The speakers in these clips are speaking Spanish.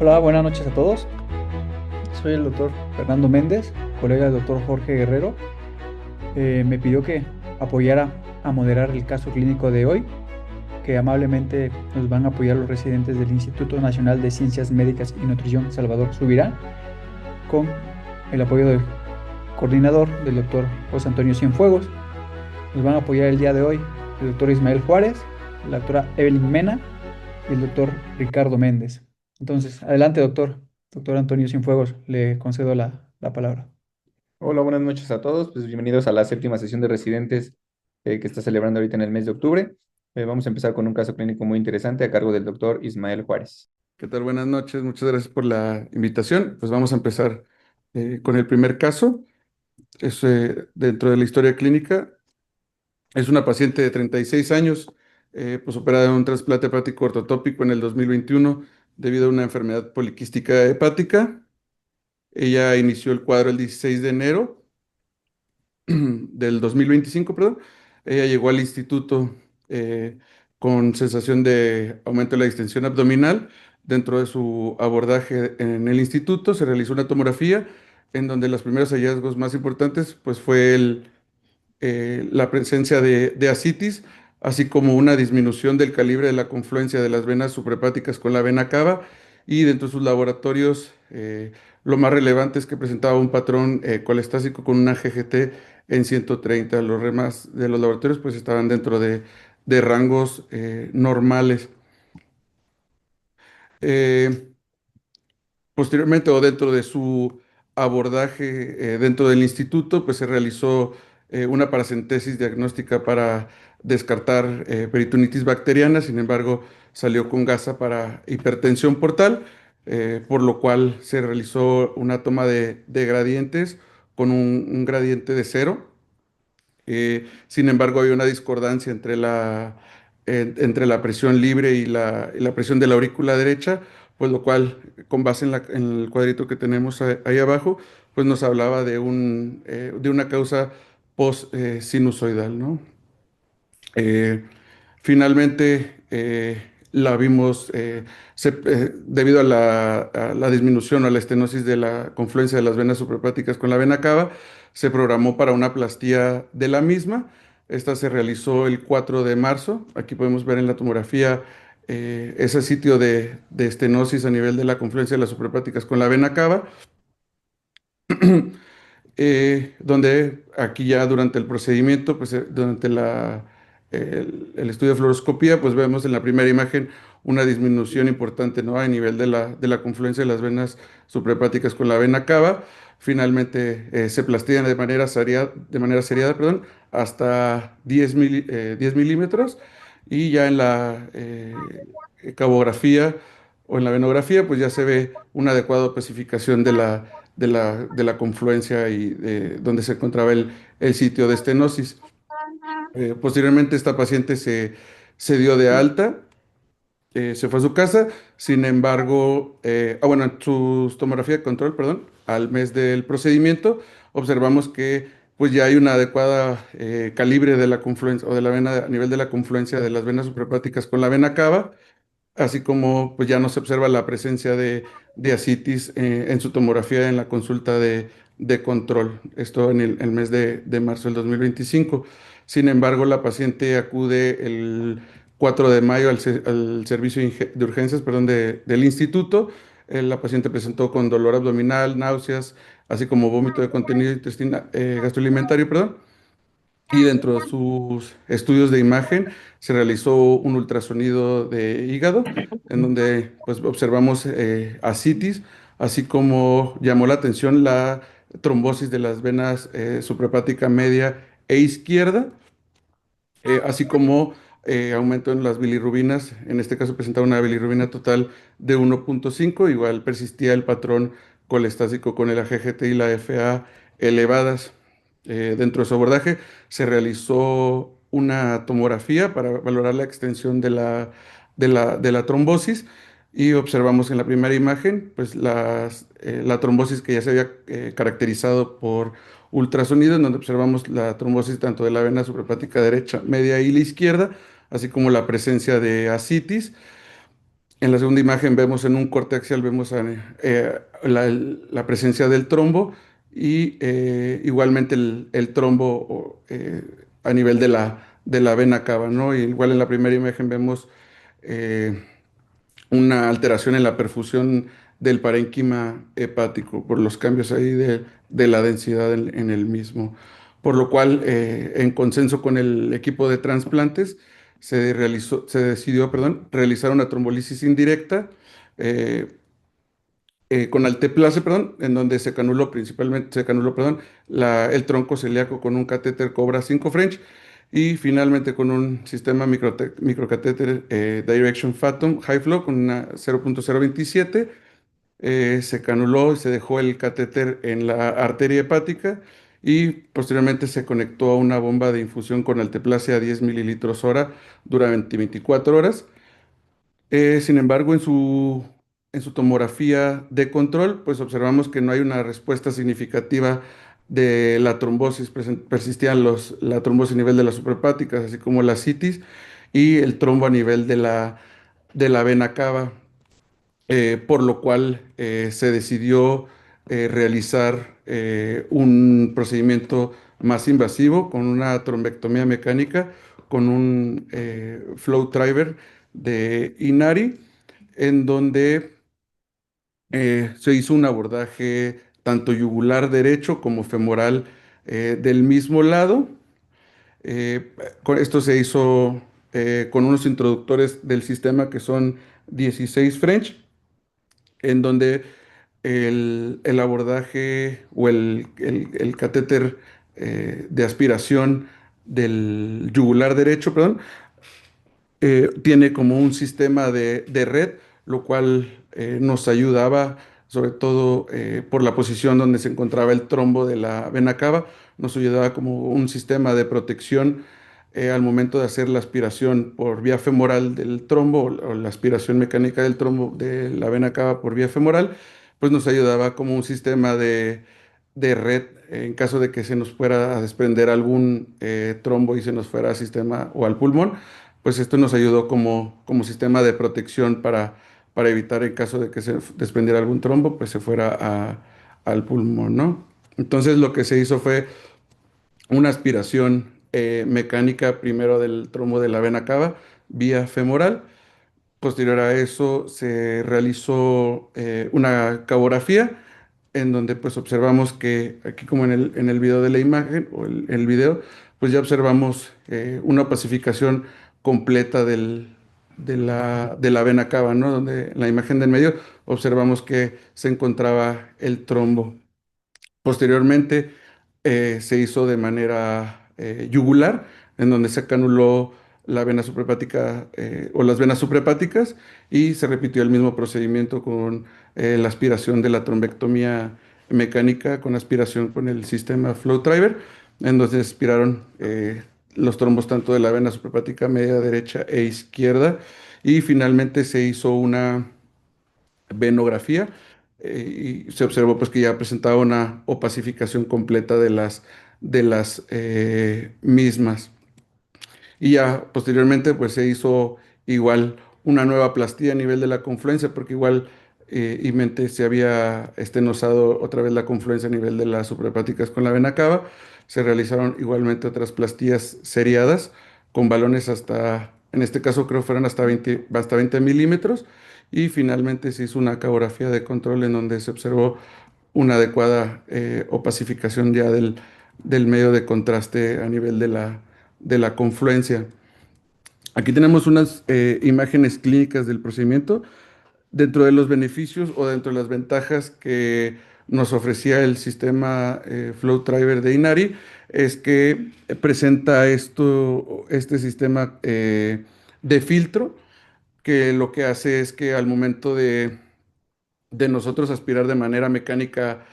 Hola, buenas noches a todos. Soy el doctor Fernando Méndez, colega del doctor Jorge Guerrero. Me pidió que apoyara a moderar el caso clínico de hoy, que amablemente nos van a apoyar los residentes del Instituto Nacional de Ciencias Médicas y Nutrición Salvador Subirán, con el apoyo del coordinador, del doctor José Antonio Cienfuegos. Nos van a apoyar el día de hoy el doctor Ismael Juárez, la doctora Evelyn Mena y el doctor Ricardo Méndez. Entonces, adelante, doctor. Doctor Antonio Cienfuegos, le concedo la palabra. Hola, buenas noches a todos. Pues bienvenidos a la séptima sesión de residentes que está celebrando ahorita en el mes de octubre. Vamos a empezar con un caso clínico muy interesante a cargo del doctor Ismael Juárez. ¿Qué tal? Buenas noches, muchas gracias por la invitación. Pues vamos a empezar con el primer caso. Es dentro de la historia clínica. Es una paciente de 36 años, pues operada en un trasplante hepático ortotópico en el 2021 debido a una enfermedad poliquística hepática. Ella inició el cuadro el 16 de enero del 2025, perdón. Ella llegó al instituto eh, con sensación de aumento de la distensión abdominal. Dentro de su abordaje en el instituto se realizó una tomografía en donde los primeros hallazgos más importantes pues fue la presencia de ascitis, así como una disminución del calibre de la confluencia de las venas suprahepáticas con la vena cava, y dentro de sus laboratorios lo más relevante es que presentaba un patrón colestásico con una GGT en 130. Los demás de los laboratorios pues estaban dentro de rangos normales. Eh, Posteriormente, o dentro de su abordaje dentro del instituto, pues se realizó una paracentesis diagnóstica para descartar peritonitis bacteriana. Sin embargo, salió con gasa para hipertensión portal, por lo cual se realizó una toma de gradientes con un gradiente de cero. Sin embargo, hay una discordancia entre la presión libre y la presión de la aurícula derecha, pues lo cual, con base en el cuadrito que tenemos ahí abajo, pues nos hablaba de una causa post-sinusoidal, ¿no? Eh, Finalmente, la vimos, debido a la disminución o a la estenosis de la confluencia de las venas suprahepáticas con la vena cava, se programó para una plastía de la misma. Esta se realizó el 4 de marzo. Aquí podemos ver en la tomografía ese sitio de estenosis a nivel de la confluencia de las suprahepáticas con la vena cava. Donde aquí ya durante el procedimiento, pues durante el estudio de fluoroscopía, pues vemos en la primera imagen una disminución importante, ¿no? A nivel de la confluencia de las venas suprahepáticas con la vena cava. Finalmente se plastilla de manera seriada, perdón, hasta 10 milímetros, y ya en la ecografía o en la venografía, pues ya se ve una adecuada especificación de la confluencia y de donde se encontraba el sitio de estenosis. Posteriormente, esta paciente se dio de alta, se fue a su casa. Sin embargo, bueno, en su tomografía de control, perdón, al mes del procedimiento, observamos que pues ya hay una adecuada calibre de la confluencia o de la vena a nivel de la confluencia de las venas suprahepáticas con la vena cava, así como pues ya no se observa la presencia de ascitis en su tomografía en la consulta de control, esto en el mes de marzo del 2025. Sin embargo, la paciente acude el 4 de mayo al servicio de urgencias, perdón, del instituto. La paciente presentó con dolor abdominal, náuseas, así como vómito de contenido intestinal, gastroalimentario, perdón. Y dentro de sus estudios de imagen se realizó un ultrasonido de hígado, en donde pues, observamos ascitis, así como llamó la atención la trombosis de las venas suprahepática media e izquierda, así como aumento en las bilirrubinas. En este caso presentaba una bilirrubina total de 1,5. Igual persistía el patrón colestásico con el AGGT y la FA elevadas. Dentro de su abordaje se realizó una tomografía para valorar la extensión de la trombosis, y observamos en la primera imagen pues la trombosis que ya se había caracterizado por ultrasonido, en donde observamos la trombosis tanto de la vena suprahepática derecha, media y la izquierda, así como la presencia de ascitis. En la segunda imagen vemos en un corte axial, vemos la presencia del trombo y igualmente el trombo a nivel de la vena cava, ¿no? Y igual en la primera imagen vemos eh, una alteración en la perfusión del parénquima hepático por los cambios ahí de la densidad en el mismo. Por lo cual, en consenso con el equipo de trasplantes, se decidió, perdón, realizar una trombolisis indirecta eh, con alteplase, perdón, en donde se canuló principalmente, perdón, el tronco celíaco con un catéter Cobra 5 French y finalmente con un sistema microcatéter Direction Fathom High Flow con una 0.027. Se canuló y se dejó el catéter en la arteria hepática y posteriormente se conectó a una bomba de infusión con alteplase a 10 mililitros hora durante 24 horas. Sin embargo, en su tomografía de control, pues observamos que no hay una respuesta significativa de la trombosis. Persistían la trombosis a nivel de las suprahepáticas, así como la citis y el trombo a nivel de la vena cava, por lo cual se decidió realizar un procedimiento más invasivo con una trombectomía mecánica, con un flow driver de Inari, en donde se hizo un abordaje tanto yugular derecho como femoral del mismo lado. Esto se hizo con unos introductores del sistema que son 16 French, en donde el abordaje o el catéter de aspiración del yugular derecho, perdón, tiene como un sistema de red, lo cual nos ayudaba, sobre todo por la posición donde se encontraba el trombo de la vena cava, nos ayudaba como un sistema de protección al momento de hacer la aspiración por vía femoral del trombo o la aspiración mecánica del trombo de la vena cava por vía femoral, pues nos ayudaba como un sistema de red en caso de que se nos fuera a desprender algún trombo y se nos fuera al sistema o al pulmón, pues esto nos ayudó como sistema de protección para evitar en caso de que se desprendiera algún trombo, pues se fuera al pulmón, ¿no? Entonces lo que se hizo fue una aspiración mecánica primero del trombo de la vena cava vía femoral. Posterior a eso se realizó una cabografía en donde pues observamos que aquí como en el video de la imagen o el video, pues ya observamos una pacificación completa de la vena cava, ¿no? Donde en la imagen del medio observamos que se encontraba el trombo. Posteriormente se hizo de manera yugular, en donde se canuló la vena suprahepática o las venas suprahepáticas y se repitió el mismo procedimiento con la aspiración de la trombectomía mecánica con aspiración con el sistema Flow Driver, en donde se aspiraron los trombos tanto de la vena suprahepática media derecha e izquierda y finalmente se hizo una venografía y se observó pues que ya presentaba una opacificación completa de las mismas. Y ya posteriormente pues se hizo igual una nueva plastilla a nivel de la confluencia porque igual y mente se había estenosado otra vez la confluencia a nivel de las suprahepáticas con la vena cava. Se realizaron igualmente otras plastillas seriadas con balones hasta, en este caso creo fueron hasta 20 milímetros y finalmente se hizo una ecografía de control en donde se observó una adecuada opacificación ya del medio de contraste a nivel de la confluencia. Aquí tenemos unas imágenes clínicas del procedimiento. Dentro de los beneficios o dentro de las ventajas que nos ofrecía el sistema Flow Driver de Inari es que presenta este sistema de filtro que lo que hace es que al momento de nosotros aspirar de manera mecánica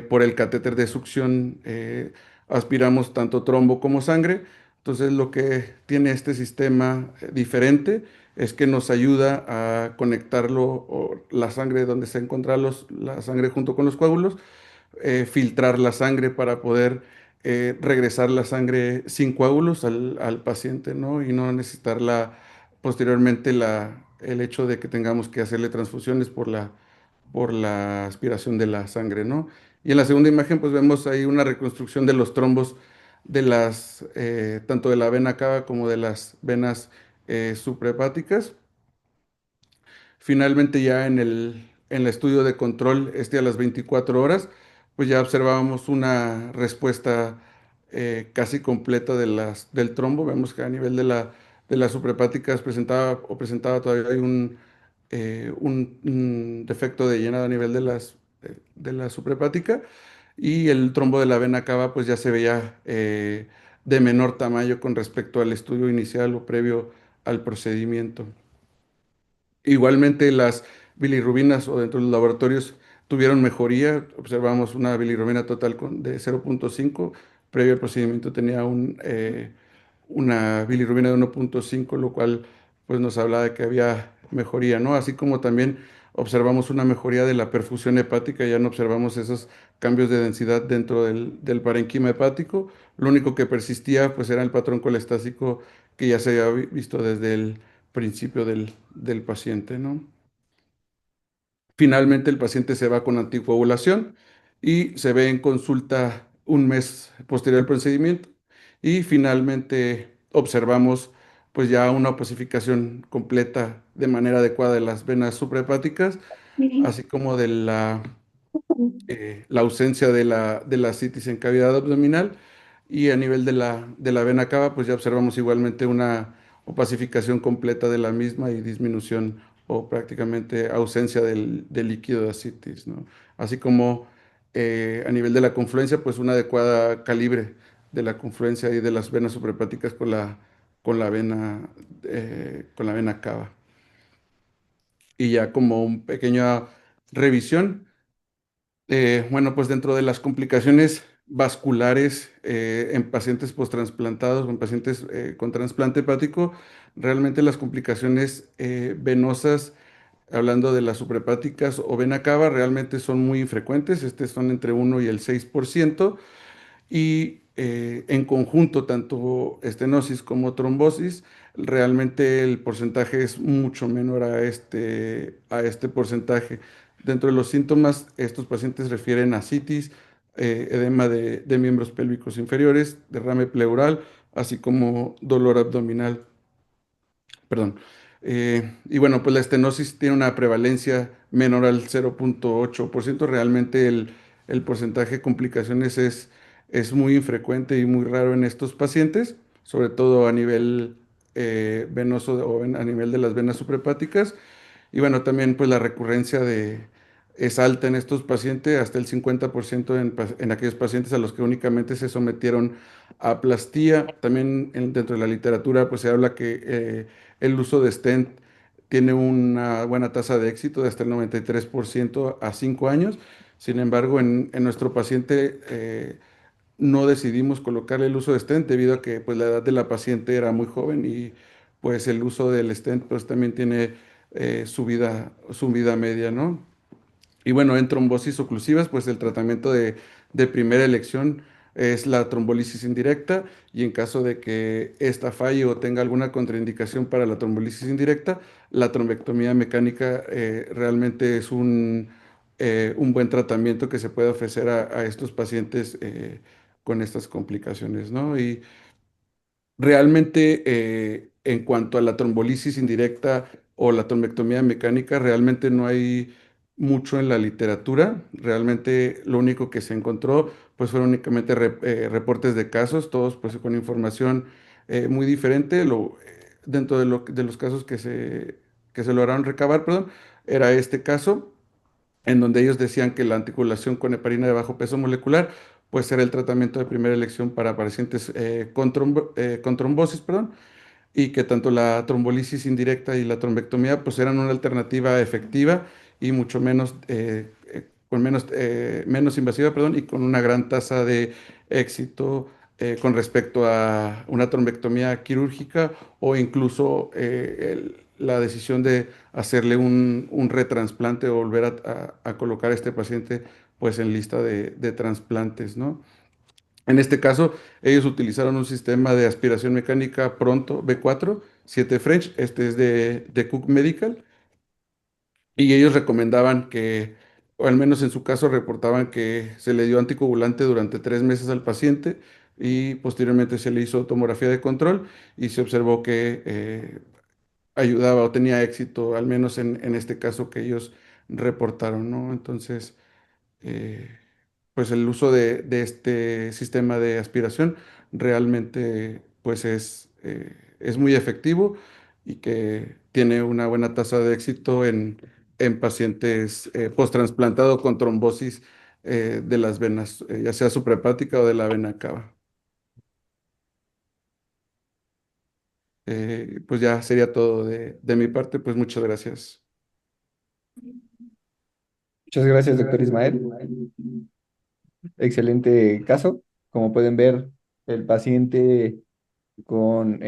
por el catéter de succión, aspiramos tanto trombo como sangre. Entonces lo que tiene este sistema diferente es que nos ayuda a conectarlo, o la sangre donde se encuentra la sangre junto con los coágulos, filtrar la sangre para poder regresar la sangre sin coágulos al paciente, ¿no? Y no necesitarla posteriormente el hecho de que tengamos que hacerle transfusiones por la aspiración de la sangre, ¿no? Y en la segunda imagen, pues vemos ahí una reconstrucción de los trombos tanto de la vena cava como de las venas suprahepáticas. Finalmente, ya en el estudio de control, a las 24 horas, pues ya observábamos una respuesta casi completa del trombo. Vemos que a nivel de las suprahepáticas presentaba todavía un defecto de llenado a nivel de la suprahepática, y el trombo de la vena cava pues ya se veía de menor tamaño con respecto al estudio inicial o previo al procedimiento. Igualmente, las bilirrubinas o dentro de los laboratorios tuvieron mejoría. Observamos una bilirrubina total de 0.5. Previo al procedimiento tenía una bilirrubina de 1.5, lo cual pues nos habla de que había mejoría, ¿no? Así como también observamos una mejoría de la perfusión hepática. Ya no observamos esos cambios de densidad dentro del parenquima hepático. Lo único que persistía pues era el patrón colestático que ya se había visto desde el principio del paciente, ¿no? Finalmente, el paciente se va con anticoagulación y se ve en consulta un mes posterior al procedimiento, y finalmente observamos pues ya una opacificación completa de manera adecuada de las venas suprahepáticas, así como de la ausencia de la citis en cavidad abdominal. Y a nivel de la vena cava, pues ya observamos igualmente una opacificación completa de la misma y disminución o prácticamente ausencia del líquido de ascitis, ¿no? Así como a nivel de la confluencia, pues una adecuada calibre de la confluencia y de las venas suprahepáticas con la vena cava. Y ya como una pequeña revisión. Bueno, pues dentro de las complicaciones vasculares en pacientes posttransplantados o en pacientes con trasplante hepático, realmente las complicaciones venosas, hablando de las suprahepáticas o vena cava, realmente son muy infrecuentes. Son entre 1 y el 6%, y en conjunto, tanto estenosis como trombosis, realmente el porcentaje es mucho menor a este porcentaje. Dentro de los síntomas, estos pacientes refieren a citis, edema de miembros pélvicos inferiores, derrame pleural, así como dolor abdominal. Perdón. Y bueno, pues la estenosis tiene una prevalencia menor al 0.8%. Realmente el porcentaje de complicaciones es muy infrecuente y muy raro en estos pacientes, sobre todo a nivel venoso a nivel de las venas suprahepáticas. Y bueno, también pues la recurrencia es alta en estos pacientes, hasta el 50% en aquellos pacientes a los que únicamente se sometieron a aplastía. También dentro de la literatura pues se habla que el uso de stent tiene una buena tasa de éxito de hasta el 93% a 5 años. Sin embargo, en nuestro paciente no decidimos colocarle el uso de stent debido a que pues la edad de la paciente era muy joven, y pues el uso del stent pues también tiene su vida media, ¿no? Y bueno, en trombosis oclusivas, pues el tratamiento de primera elección es la trombolisis indirecta, y en caso de que esta falle o tenga alguna contraindicación para la trombolisis indirecta, la trombectomía mecánica realmente es un buen tratamiento que se puede ofrecer a estos pacientes con estas complicaciones, ¿no? Y realmente, en cuanto a la trombolisis indirecta o la trombectomía mecánica, realmente no hay mucho en la literatura. Realmente lo único que se encontró pues fueron únicamente reportes de casos, todos pues con información muy diferente. Dentro de los casos que se lograron recabar, perdón, era este caso en donde ellos decían que la anticoagulación con heparina de bajo peso molecular pues era el tratamiento de primera elección para pacientes con trombosis, perdón, y que tanto la trombolisis indirecta y la trombectomía pues eran una alternativa efectiva y mucho menos, menos invasiva, perdón, y con una gran tasa de éxito con respecto a una trombectomía quirúrgica, o incluso la decisión de hacerle un retrasplante o volver a colocar a este paciente pues en lista de trasplantes, ¿no? En este caso, ellos utilizaron un sistema de aspiración mecánica Pronto V4, 7 French, este es de Cook Medical, y ellos recomendaban que, o al menos en su caso, reportaban que se le dio anticoagulante durante 3 meses al paciente y posteriormente se le hizo tomografía de control y se observó que ayudaba o tenía éxito, al menos en este caso que ellos reportaron, ¿no? Entonces, eh, pues el uso de este sistema de aspiración realmente pues es muy efectivo y que tiene una buena tasa de éxito en pacientes post-trasplantado con trombosis de las venas, ya sea suprahepática o de la vena cava. Pues ya sería todo de mi parte, pues muchas gracias. Muchas gracias, doctor Ismael. Excelente caso. Como pueden ver, el paciente con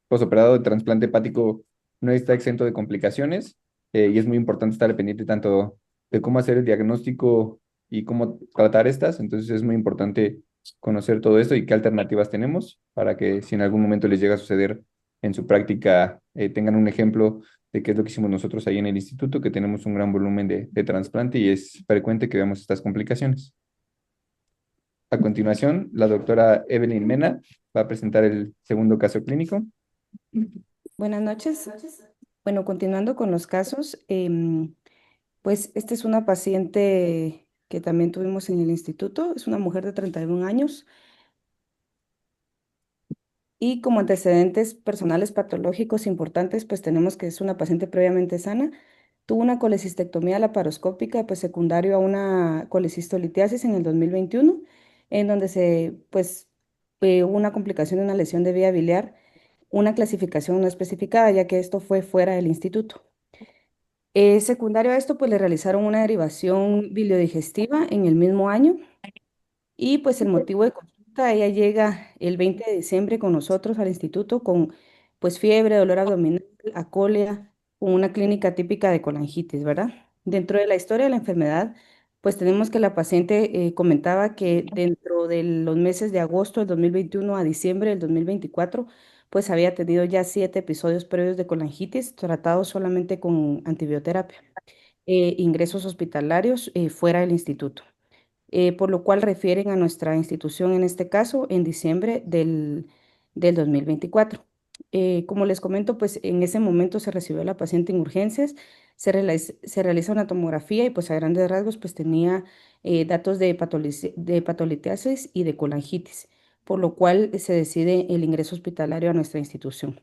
posoperado de trasplante hepático no está exento de complicaciones y es muy importante estar pendiente tanto de cómo hacer el diagnóstico y cómo tratar estas. Entonces es muy importante conocer todo esto y qué alternativas tenemos para que si en algún momento les llega a suceder en su práctica, tengan un ejemplo de qué es lo que hicimos nosotros ahí en el instituto, que tenemos un gran volumen de trasplante y es frecuente que veamos estas complicaciones. A continuación, la doctora Evelyn Mena va a presentar el segundo caso clínico. Buenas noches. Bueno, continuando con los casos, pues esta es una paciente que también tuvimos en el instituto, es una mujer de 31 años y como antecedentes personales patológicos importantes, pues tenemos que es una paciente previamente sana, tuvo una colecistectomía laparoscópica, pues secundario a una colecistolitiasis en el 2021, en donde hubo una complicación de una lesión de vía biliar, una clasificación no especificada, ya que esto fue fuera del instituto. Secundario a esto, pues le realizaron una derivación biliodigestiva en el mismo año y pues el motivo de consulta, ella llega el 20 de diciembre con nosotros al instituto con pues fiebre, dolor abdominal, acolia, con una clínica típica de colangitis, ¿verdad? Dentro de la historia de la enfermedad, pues tenemos que la paciente comentaba que dentro de los meses de agosto del 2021 a diciembre del 2024, pues había tenido ya 7 episodios previos de colangitis tratados solamente con antibioterapia, ingresos hospitalarios fuera del instituto, por lo cual refieren a nuestra institución en este caso en diciembre del 2024. Como les comento, pues en ese momento se recibió a la paciente en urgencias, se realiza una tomografía y pues a grandes rasgos pues tenía datos de patolitiasis y de colangitis, por lo cual se decide el ingreso hospitalario a nuestra institución.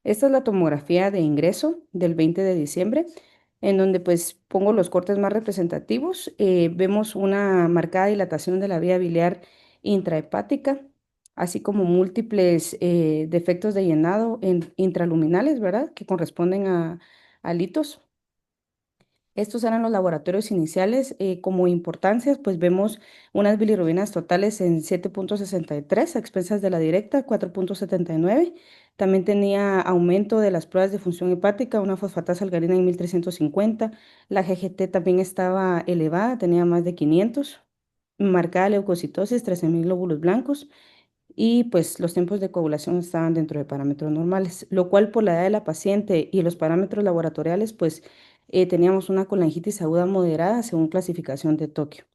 Esta es la tomografía de ingreso del 20 de diciembre, en donde pues pongo los cortes más representativos. Vemos una marcada dilatación de la vía biliar intrahepática, así como múltiples defectos de llenado intraluminales, ¿verdad? Que corresponden a litos. Estos eran los laboratorios iniciales. Como importancias, pues vemos unas bilirrubinas totales en 7,63 a expensas de la directa, 4,79. También tenía aumento de las pruebas de función hepática, una fosfatasa alcalina en 1350. La GGT también estaba elevada, tenía más de 500. Marcada leucocitosis, 13,000 glóbulos blancos y pues los tiempos de coagulación estaban dentro de parámetros normales, lo cual por la edad de la paciente y los parámetros laboratoriales, pues teníamos una colangitis aguda moderada según clasificación de Tokio.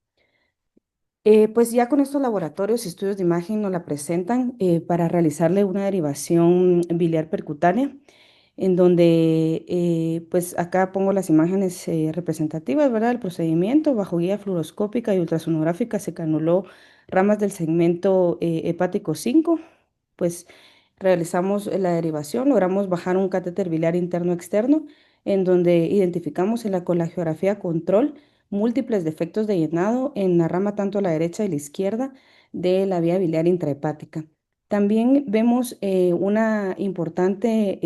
Pues ya con estos laboratorios y estudios de imagen nos la presentan para realizarle una derivación biliar percutánea, en donde pues acá pongo las imágenes representativas, ¿verdad? El procedimiento bajo guía fluoroscópica y ultrasonográfica se canuló ramas del segmento hepático 5, pues realizamos la derivación, logramos bajar un catéter biliar interno externo, en donde identificamos en la colangiografía control múltiples defectos de llenado en la rama tanto a la derecha y la izquierda de la vía biliar intrahepática. También vemos una importante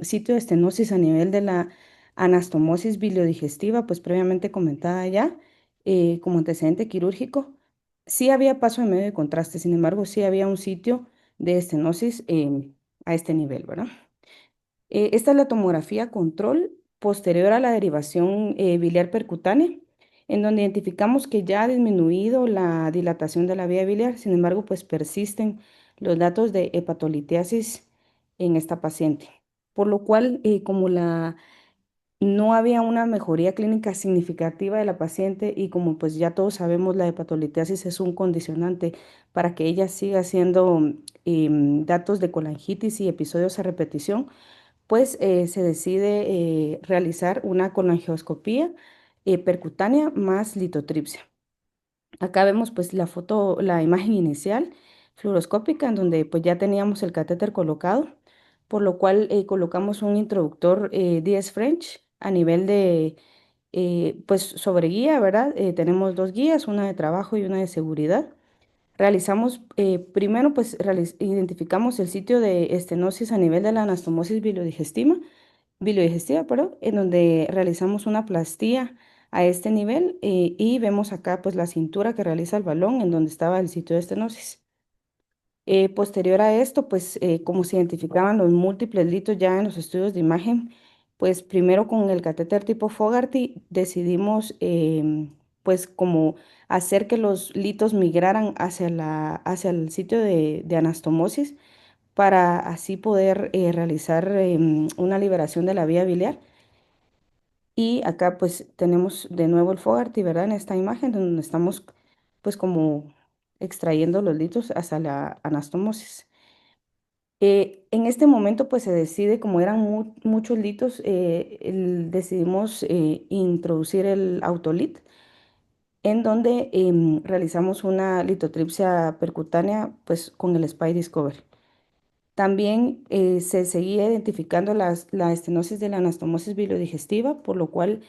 sitio de estenosis a nivel de la anastomosis biliodigestiva, pues previamente comentada ya, como antecedente quirúrgico. Sí había paso en medio de contraste, sin embargo, sí había un sitio de estenosis a este nivel, ¿verdad? Esta es la tomografía control posterior a la derivación biliar percutánea, en donde identificamos que ya ha disminuido la dilatación de la vía biliar, sin embargo, pues persisten los datos de hepatolitiasis en esta paciente. Por lo cual, como no había una mejoría clínica significativa de la paciente y como pues ya todos sabemos, la hepatolitiasis es un condicionante para que ella siga haciendo datos de colangitis y episodios a repetición, pues se decide realizar una colangioscopía percutánea más litotripsia. Acá vemos pues la foto, la imagen inicial fluoroscópica en donde pues ya teníamos el catéter colocado, por lo cual colocamos un introductor 10 French a nivel de pues sobre guía, ¿verdad? Tenemos dos guías, una de trabajo y una de seguridad. Realizamos, primero pues identificamos el sitio de estenosis a nivel de la anastomosis biliodigestiva, perdón, en donde realizamos una plastía a este nivel y vemos acá pues la cintura que realiza el balón en donde estaba el sitio de estenosis. Posterior a esto, pues como se identificaban los múltiples litos ya en los estudios de imagen, pues primero con el catéter tipo Fogarty decidimos pues como hacer que los litos migraran hacia el sitio de anastomosis para así poder realizar una liberación de la vía biliar. Y acá pues tenemos de nuevo el Fogarty, ¿verdad? En esta imagen donde estamos pues como extrayendo los litos hasta la anastomosis. En este momento pues se decide, como eran muchos litos, decidimos introducir el autolit, en donde realizamos una litotripsia percutánea pues con el SPY Discovery. También se seguía identificando la estenosis de la anastomosis biliodigestiva, por lo cual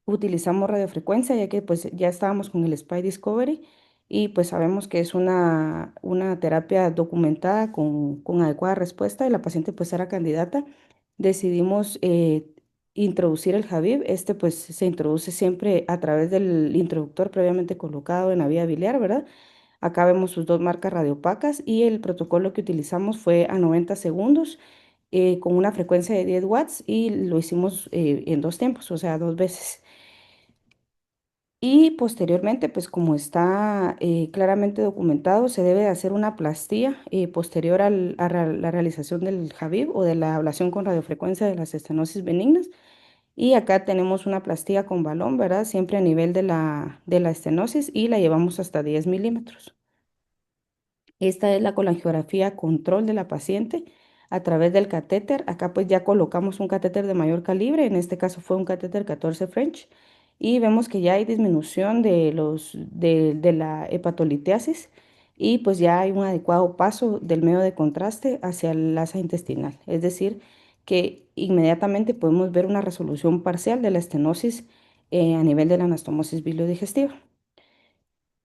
utilizamos radiofrecuencia, ya que pues ya estábamos con el SPY Discovery y pues sabemos que es una terapia documentada con adecuada respuesta y la paciente pues era candidata. Decidimos introducir el Javib. Este pues se introduce siempre a través del introductor previamente colocado en la vía biliar, ¿verdad? Acá vemos sus dos marcas radiopacas y el protocolo que utilizamos fue a 90 segundos con una frecuencia de 10 watts y lo hicimos en dos tiempos, o sea, dos veces. Y posteriormente, pues como está claramente documentado, se debe de hacer una plastía posterior la realización del Javib o de la ablación con radiofrecuencia de las estenosis benignas. Y acá tenemos una plastía con balón, ¿verdad? Siempre a nivel de la estenosis y la llevamos hasta 10 milímetros. Esta es la colangiografía control de la paciente a través del catéter. Acá pues ya colocamos un catéter de mayor calibre, en este caso fue un catéter 14 French, y vemos que ya hay disminución de la hepatolitiasis y pues ya hay un adecuado paso del medio de contraste hacia el asa intestinal. Es decir, que inmediatamente podemos ver una resolución parcial de la estenosis a nivel de la anastomosis biliodigestiva.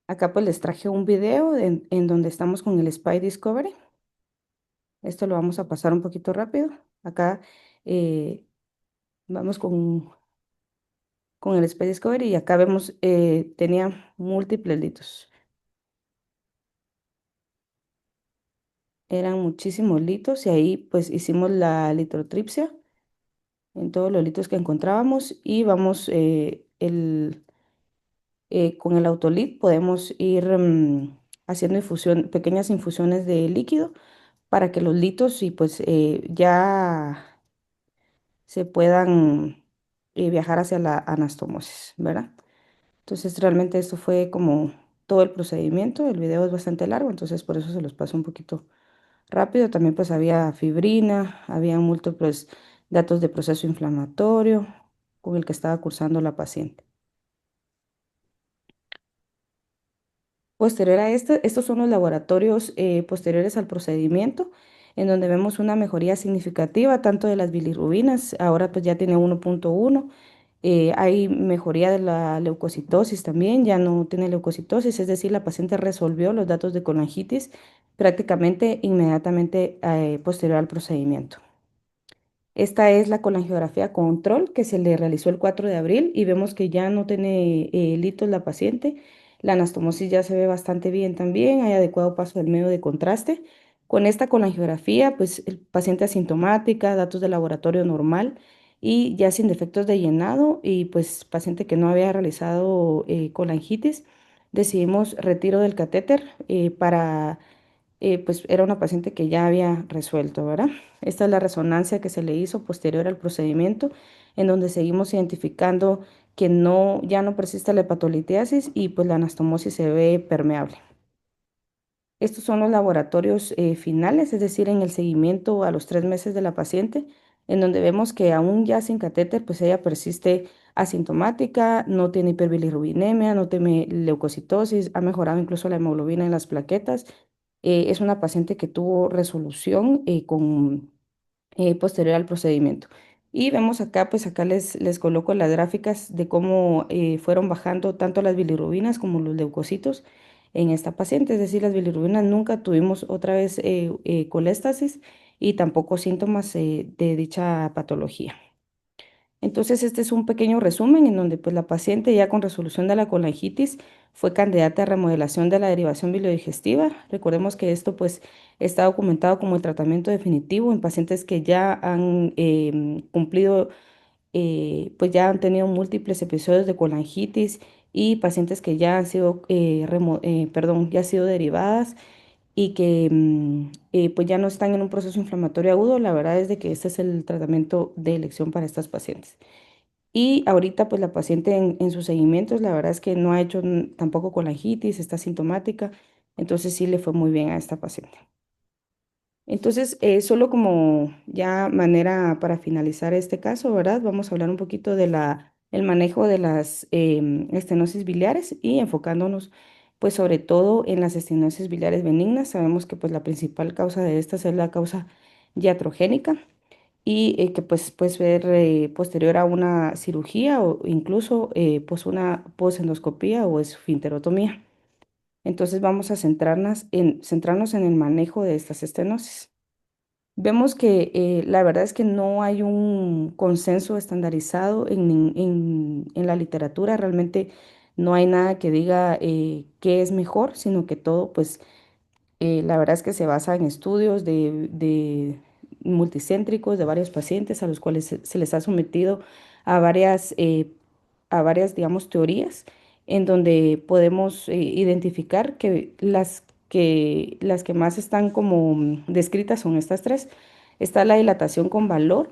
Acá pues les traje un video en donde estamos con el SPY Discovery. Esto lo vamos a pasar un poquito rápido. Acá eh, vamos con el SPY Discovery y acá vemos, tenía múltiples litos. Eran muchísimos litos y ahí pues hicimos la litrotripsia en todos los litos que encontrábamos y vamos, con el autolit podemos ir haciendo pequeñas infusiones de líquido para que los litos y pues ya se puedan viajar hacia la anastomosis, ¿verdad? Entonces realmente esto fue como todo el procedimiento. El video es bastante largo, entonces por eso se los paso un poquito rápido. También pues había fibrina, había múltiples datos de proceso inflamatorio con el que estaba cursando la paciente. Posterior a esto, estos son los laboratorios posteriores al procedimiento, en donde vemos una mejoría significativa tanto de las bilirrubinas, ahora pues ya tiene 1.1, hay mejoría de la leucocitosis también, ya no tiene leucocitosis, es decir, la paciente resolvió los datos de colangitis prácticamente inmediatamente posterior al procedimiento. Esta es la colangiografía control que se le realizó el 4 de abril y vemos que ya no tiene litos la paciente. La anastomosis ya se ve bastante bien también, hay adecuado paso del medio de contraste. Con esta colangiografía, pues el paciente asintomática, datos de laboratorio normal y ya sin defectos de llenado y pues paciente que no había realizado colangitis, decidimos retiro del catéter para pues era una paciente que ya había resuelto, ¿verdad? Esta es la resonancia que se le hizo posterior al procedimiento, en donde seguimos identificando que no, ya no persiste la hepatolitiasis y pues la anastomosis se ve permeable. Estos son los laboratorios finales, es decir, en el seguimiento a los 3 meses de la paciente, en donde vemos que aún ya sin catéter, pues ella persiste asintomática, no tiene hiperbilirrubinemia, no tiene leucocitosis, ha mejorado incluso la hemoglobina en las plaquetas. Es una paciente que tuvo resolución posterior al procedimiento. Y vemos acá, pues acá les coloco las gráficas de cómo fueron bajando tanto las bilirrubinas como los leucocitos en esta paciente. Es decir, las bilirrubinas nunca tuvimos otra vez coléstasis y tampoco síntomas de dicha patología. Entonces, este es un pequeño resumen en donde pues, la paciente ya con resolución de la colangitis fue candidata a remodelación de la derivación biliodigestiva. Recordemos que esto pues, está documentado como el tratamiento definitivo en pacientes que ya han cumplido, pues ya han tenido múltiples episodios de colangitis y pacientes que ya han sido, perdón, ya han sido derivadas y que pues ya no están en un proceso inflamatorio agudo. La verdad es de que este es el tratamiento de elección para estas pacientes. Y ahorita, pues la paciente en sus seguimientos, la verdad es que no ha hecho tampoco colangitis, está sintomática, entonces sí le fue muy bien a esta paciente. Entonces, solo como ya manera para finalizar este caso, ¿verdad? Vamos a hablar un poquito de el manejo de las estenosis biliares y enfocándonos, pues sobre todo en las estenosis biliares benignas. Sabemos que pues la principal causa de estas es la causa iatrogénica y que pues puede ser posterior a una cirugía o incluso pues una posendoscopía o esfinterotomía. Entonces vamos a centrarnos en el manejo de estas estenosis. Vemos que la verdad es que no hay un consenso estandarizado en la literatura, realmente no hay nada que diga qué es mejor, sino que todo pues la verdad es que se basa en estudios de multicéntricos de varios pacientes a los cuales se les ha sometido a varias, digamos, teorías en donde podemos identificar que las que más están como descritas son estas tres. Está la dilatación con balón.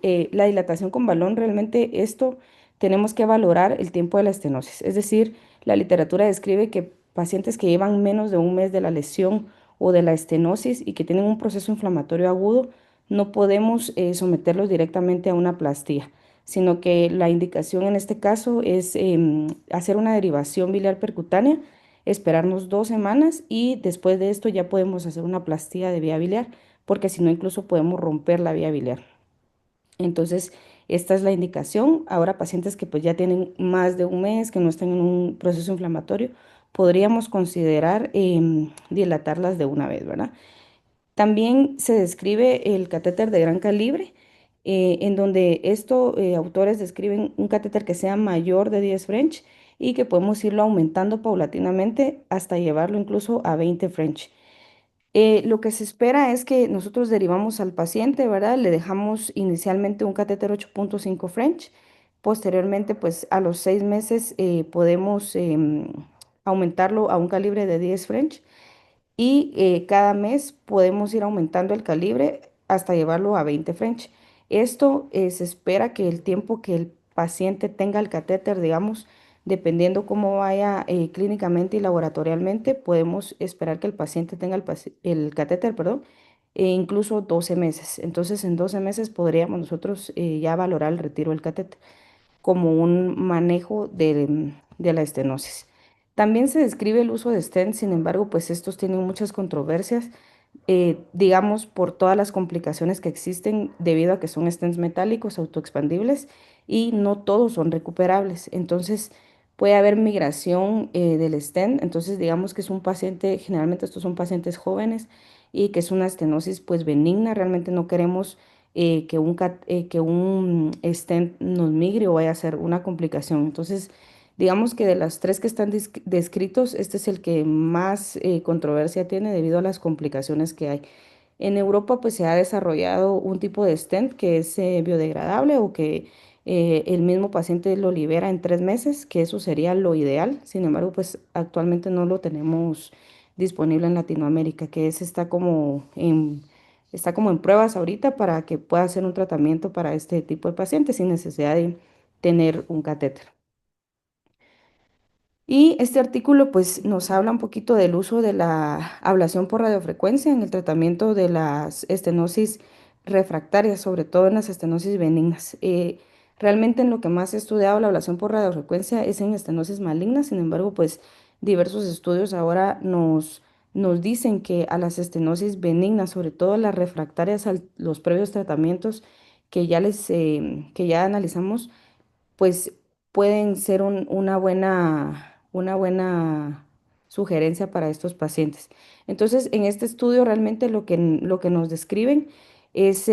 La dilatación con balón, realmente esto tenemos que valorar el tiempo de la estenosis. Es decir, la literatura describe que pacientes que llevan menos de un mes de la lesión o de la estenosis y que tienen un proceso inflamatorio agudo, no podemos someterlos directamente a una plastía, sino que la indicación en este caso es hacer una derivación biliar percutánea, esperarnos 2 semanas y después de esto ya podemos hacer una plastía de vía biliar, porque si no incluso podemos romper la vía biliar. Entonces, esta es la indicación. Ahora, pacientes que pues ya tienen más de un mes, que no están en un proceso inflamatorio, podríamos considerar dilatarlas de una vez, ¿verdad? También se describe el catéter de gran calibre, en donde estos autores describen un catéter que sea mayor de 10 French y que podemos irlo aumentando paulatinamente hasta llevarlo incluso a 20 French. Lo que se espera es que nosotros derivamos al paciente, ¿verdad? Le dejamos inicialmente un catéter 8.5 French. Posteriormente, pues a los 6 meses podemos aumentarlo a un calibre de 10 French y cada mes podemos ir aumentando el calibre hasta llevarlo a 20 French. Esto se espera que el tiempo que el paciente tenga el catéter, digamos, dependiendo cómo vaya clínicamente y laboratorialmente, podemos esperar que el paciente tenga el catéter, perdón, incluso 12 meses. Entonces, en 12 meses podríamos nosotros ya valorar el retiro del catéter como un manejo de la estenosis. También se describe el uso de stents, sin embargo, pues estos tienen muchas controversias, digamos, por todas las complicaciones que existen debido a que son stents metálicos autoexpandibles y no todos son recuperables. Entonces, puede haber migración del stent. Entonces, digamos que es un paciente, generalmente estos son pacientes jóvenes y que es una estenosis pues benigna. Realmente no queremos que un stent nos migre o vaya a ser una complicación. Entonces, digamos que de las tres que están descritos, este es el que más controversia tiene debido a las complicaciones que hay. En Europa, pues se ha desarrollado un tipo de stent que es biodegradable o que el mismo paciente lo libera en 3 meses, que eso sería lo ideal. Sin embargo, pues actualmente no lo tenemos disponible en Latinoamérica, que está como en pruebas ahorita para que pueda hacer un tratamiento para este tipo de pacientes sin necesidad de tener un catéter. Y este artículo pues nos habla un poquito del uso de la ablación por radiofrecuencia en el tratamiento de las estenosis refractarias, sobre todo en las estenosis benignas. Realmente en lo que más he estudiado la ablación por radiofrecuencia es en estenosis malignas, sin embargo pues diversos estudios ahora nos dicen que a las estenosis benignas, sobre todo las refractarias a los previos tratamientos que ya analizamos, pues pueden ser una buena sugerencia para estos pacientes. Entonces, en este estudio realmente lo que nos describen es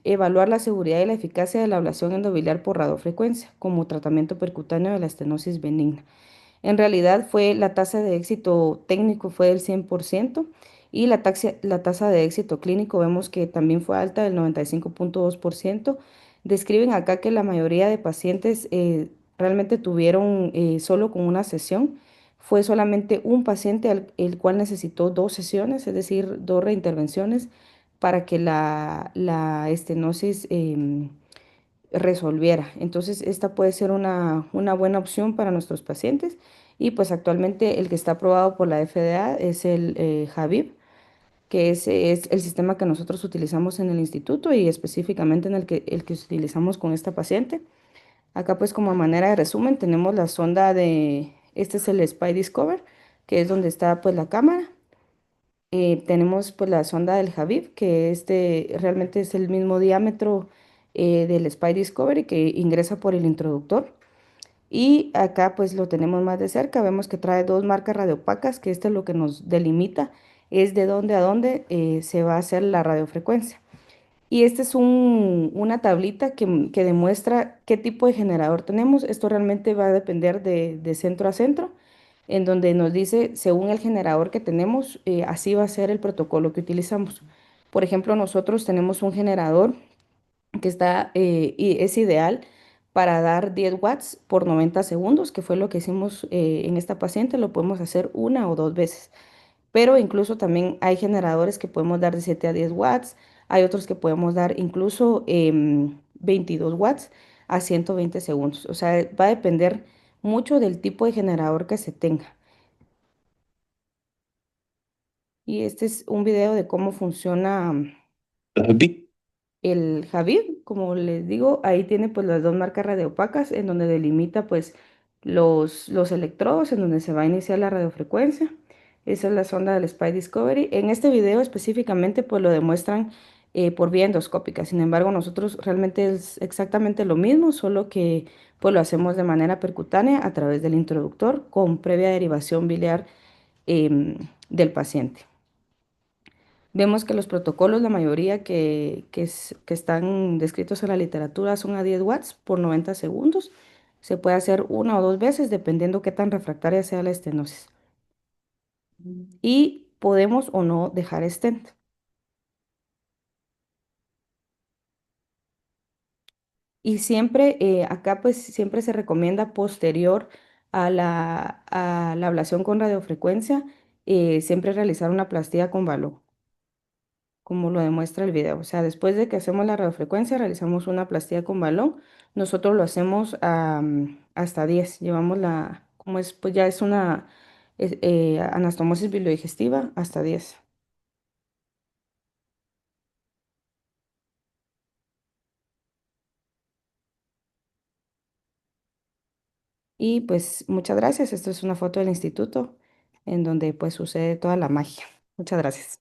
evaluar la seguridad y la eficacia de la ablación endobiliar por radiofrecuencia como tratamiento percutáneo de la estenosis benigna. En realidad la tasa de éxito técnico fue del 100% y la tasa de éxito clínico vemos que también fue alta, del 95,2%. Describen acá que la mayoría de pacientes realmente tuvieron solo con una sesión. Fue solamente un paciente el cual necesitó 2 sesiones, es decir, 2 reintervenciones para que la estenosis resolviera. Entonces, esta puede ser una buena opción para nuestros pacientes. Y pues actualmente el que está aprobado por la FDA es el Javib, que es el sistema que nosotros utilizamos en el instituto y específicamente en el que utilizamos con esta paciente. Acá pues como manera de resumen tenemos la sonda este es el Spy Discover, que es donde está pues la cámara. Tenemos pues la sonda del Javib, que realmente es el mismo diámetro del Spy Discovery que ingresa por el introductor. Y acá pues lo tenemos más de cerca, vemos que trae 2 marcas radiopacas, que esto es lo que nos delimita, es de dónde a dónde se va a hacer la radiofrecuencia. Y esta es una tablita que demuestra qué tipo de generador tenemos. Esto realmente va a depender de centro a centro, en donde nos dice, según el generador que tenemos, así va a ser el protocolo que utilizamos. Por ejemplo, nosotros tenemos un generador y es ideal para dar 10 watts por 90 segundos, que fue lo que hicimos en esta paciente. Lo podemos hacer 1 o 2 veces. Pero incluso también hay generadores que podemos dar de 7 a 10 watts, hay otros que podemos dar incluso 22 watts a 120 segundos. O sea, va a depender mucho del tipo de generador que se tenga. Y este es un video de cómo funciona el Javid. Como les digo, ahí tiene pues las 2 marcas radiopacas en donde delimita pues los electrodos en donde se va a iniciar la radiofrecuencia. Esa es la sonda del Spy Discovery. En este video específicamente pues lo demuestran por vía endoscópica. Sin embargo, nosotros realmente es exactamente lo mismo, solo que pues lo hacemos de manera percutánea a través del introductor con previa derivación biliar del paciente. Vemos que los protocolos, la mayoría que están descritos en la literatura son a 10 watts por 90 segundos. Se puede hacer 1 o 2 veces dependiendo qué tan refractaria sea la estenosis. Y podemos o no dejar stent. Y siempre, acá pues siempre se recomienda posterior a la ablación con radiofrecuencia, siempre realizar una plastía con balón, como lo demuestra el video. O sea, después de que hacemos la radiofrecuencia, realizamos una plastía con balón. Nosotros lo hacemos hasta 10. Llevamos como es, pues ya es una anastomosis biliodigestiva, hasta 10. Y pues muchas gracias. Esto es una foto del instituto en donde pues sucede toda la magia. Muchas gracias.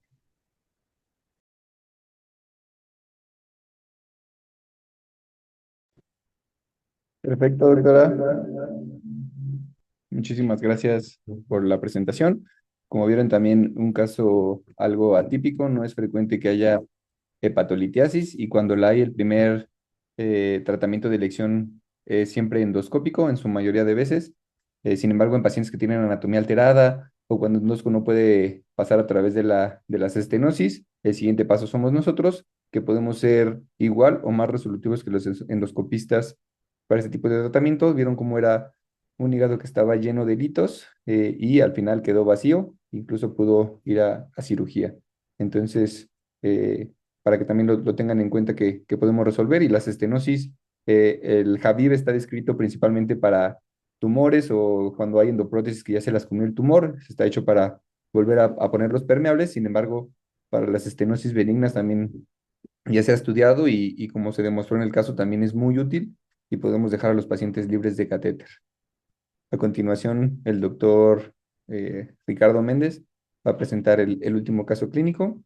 Perfecto, doctora. Muchísimas gracias por la presentación. Como vieron, también un caso algo atípico, no es frecuente que haya hepatolitiasis y cuando la hay, el primer tratamiento de elección es siempre endoscópico en su mayoría de veces. Sin embargo, en pacientes que tienen anatomía alterada o cuando el endosco no puede pasar a través de las estenosis, el siguiente paso somos nosotros, que podemos ser igual o más resolutivos que los endoscopistas para este tipo de tratamientos. Vieron cómo era un hígado que estaba lleno de litos y al final quedó vacío, incluso pudo ir a cirugía. Entonces, para que también lo tengan en cuenta que podemos resolver. Y las estenosis, el Javib está descrito principalmente para tumores o cuando hay endoprótesis que ya se las comió el tumor, está hecho para volver a ponerlos permeables. Sin embargo, para las estenosis benignas también ya se ha estudiado y como se demostró en el caso, también es muy útil y podemos dejar a los pacientes libres de catéter. A continuación, el doctor Ricardo Méndez va a presentar el último caso clínico.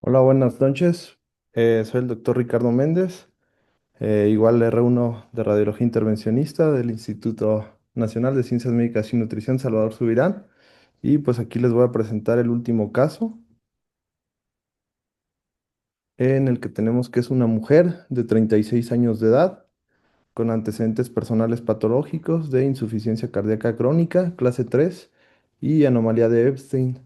Hola, buenas noches. Soy el doctor Ricardo Méndez, igual R1 de Radiología Intervencionista del Instituto Nacional de Ciencias Médicas y Nutrición Salvador Subirán. Y pues aquí les voy a presentar el último caso en el que tenemos que es una mujer de 36 años de edad con antecedentes personales patológicos de insuficiencia cardíaca crónica, clase 3 y anomalía de Epstein.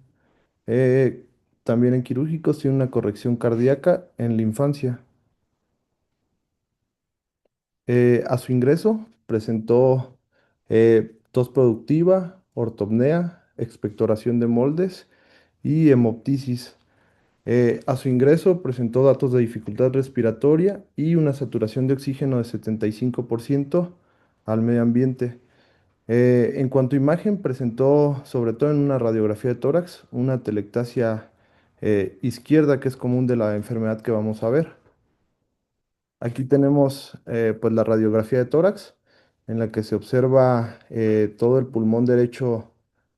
Eh, También en quirúrgicos tiene una corrección cardíaca en la infancia. A su ingreso presentó tos productiva, ortopnea, expectoración de moldes y hemoptisis. A su ingreso presentó datos de dificultad respiratoria y una saturación de oxígeno de 75% al medio ambiente. En cuanto a imagen, presentó, sobre todo en una radiografía de tórax, una telectasia izquierda que es común de la enfermedad que vamos a ver. Aquí tenemos pues la radiografía de tórax en la que se observa todo el pulmón derecho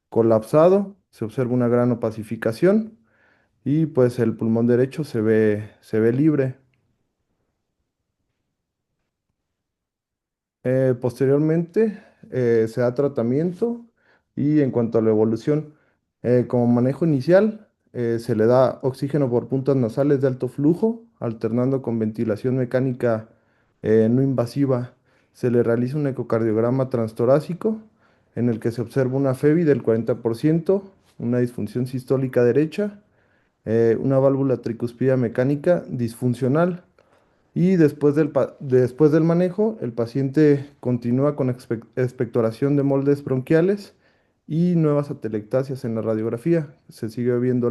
colapsado, se observa una gran opacificación y pues el pulmón derecho se ve libre. Posteriormente se da tratamiento y en cuanto a la evolución, como manejo inicial, se le da oxígeno por puntas nasales de alto flujo, alternando con ventilación mecánica no invasiva. Se le realiza un ecocardiograma transtorácico en el que se observa una FEBI del 40%, una disfunción sistólica derecha, una válvula tricuspida mecánica disfuncional. Y después del manejo, el paciente continúa con expectoración de moldes bronquiales y nuevas atelectasias en la radiografía. Se sigue viendo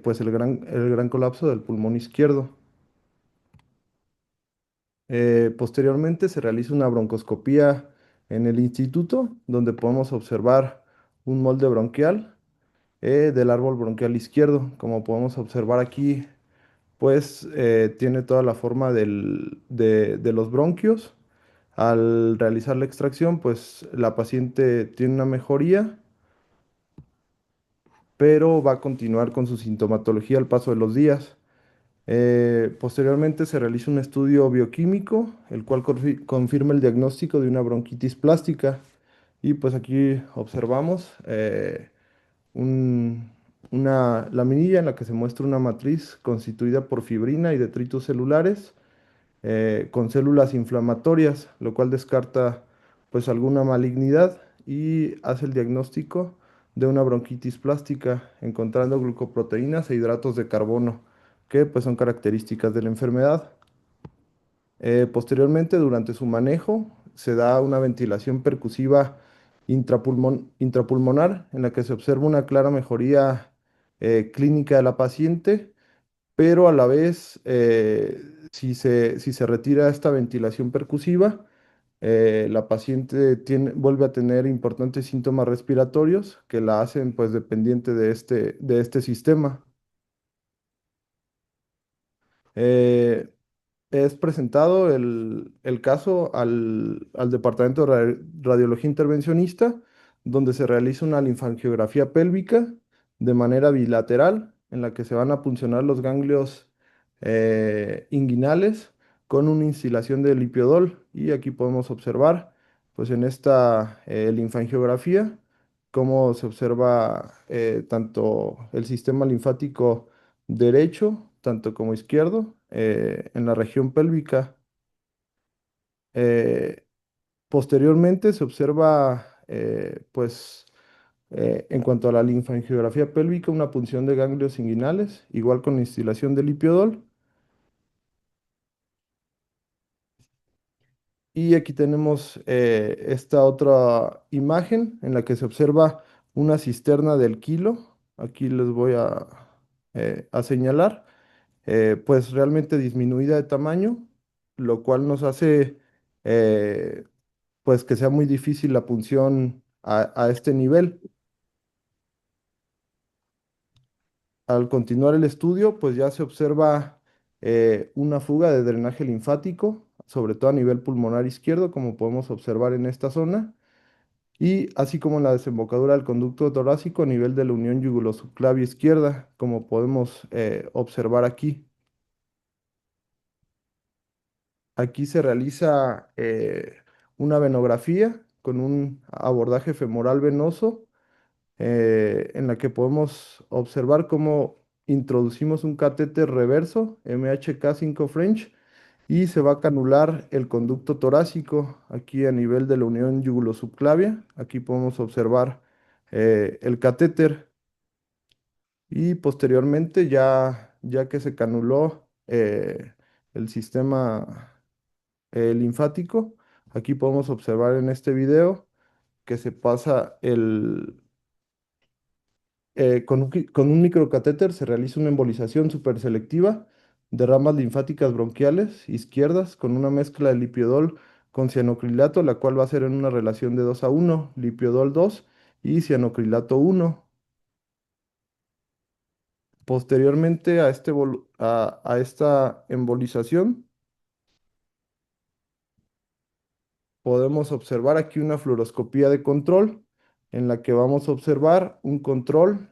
pues el gran colapso del pulmón izquierdo. Posteriormente se realiza una broncoscopía en el instituto, donde podemos observar un molde bronquial del árbol bronquial izquierdo. Como podemos observar aquí, pues tiene toda la forma de los bronquios. Al realizar la extracción, pues la paciente tiene una mejoría, pero va a continuar con su sintomatología al paso de los días. Posteriormente se realiza un estudio bioquímico, el cual confirma el diagnóstico de una bronquitis plástica. Y pues aquí observamos un- una laminilla en la que se muestra una matriz constituida por fibrina y detritos celulares con células inflamatorias, lo cual descarta pues alguna malignidad y hace el diagnóstico de una bronquitis plástica, encontrando glucoproteínas e hidratos de carbono, que pues son características de la enfermedad. Posteriormente, durante su manejo, se da una ventilación percusiva intrapulmonar en la que se observa una clara mejoría clínica de la paciente, pero a la vez, si se retira esta ventilación percusiva, la paciente vuelve a tener importantes síntomas respiratorios que la hacen pues dependiente de este sistema. Eh, es presentado el caso al Departamento de Radiología Intervencionista, donde se realiza una linfangiografía pélvica de manera bilateral, en la que se van a puncionar los ganglios inguinales con una instilación de lipiodol. Y aquí podemos observar, pues en esta linfangiografía, cómo se observa tanto el sistema linfático derecho, tanto como izquierdo, en la región pélvica. Eh, Posteriormente se observa, pues, En cuanto a la linfangiografía pélvica, una punción de ganglios inguinales, igual con instilación de lipiodol. Y aquí tenemos esta otra imagen en la que se observa una cisterna del kilo. Aquí les voy a señalar, pues realmente disminuida de tamaño, lo cual nos hace pues que sea muy difícil la punción a este nivel. Al continuar el estudio, pues ya se observa una fuga de drenaje linfático, sobre todo a nivel pulmonar izquierdo, como podemos observar en esta zona, y así como en la desembocadura del conducto torácico a nivel de la unión yugulosubclavia izquierda, como podemos observar aquí. Aquí se realiza una venografía con un abordaje femoral venoso en la que podemos observar cómo introducimos un catéter reverso, MHK5 French, y se va a canular el conducto torácico aquí a nivel de la unión yugulosubclavia. Aquí podemos observar el catéter y posteriormente ya que se canuló el sistema linfático, aquí podemos observar en este video que se pasa con un microcatéter se realiza una embolización superselectiva de ramas linfáticas bronquiales izquierdas con una mezcla de lipiodol con cianocrilato, la cual va a ser en una relación de 2:1, lipiodol 2 y cianocrilato 1. Posteriormente a esta embolización, podemos observar aquí una fluoroscopía de control en la que vamos a observar un control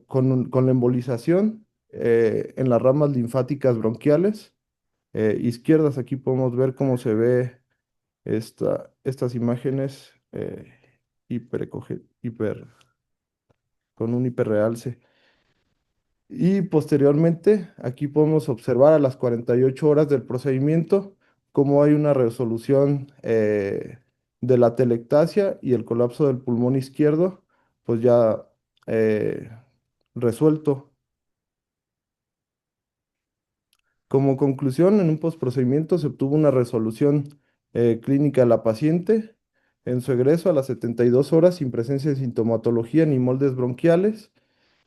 con la embolización en las ramas linfáticas bronquiales izquierdas. Aquí podemos ver cómo se ve estas imágenes hiper, con un hiperrealce. Y posteriormente, aquí podemos observar a las 48 horas del procedimiento cómo hay una resolución de la telectasia y el colapso del pulmón izquierdo, pues ya eh, resuelto. Como conclusión, en un postprocedimiento se obtuvo una resolución clínica de la paciente en su egreso a las 72 horas sin presencia de sintomatología ni moldes bronquiales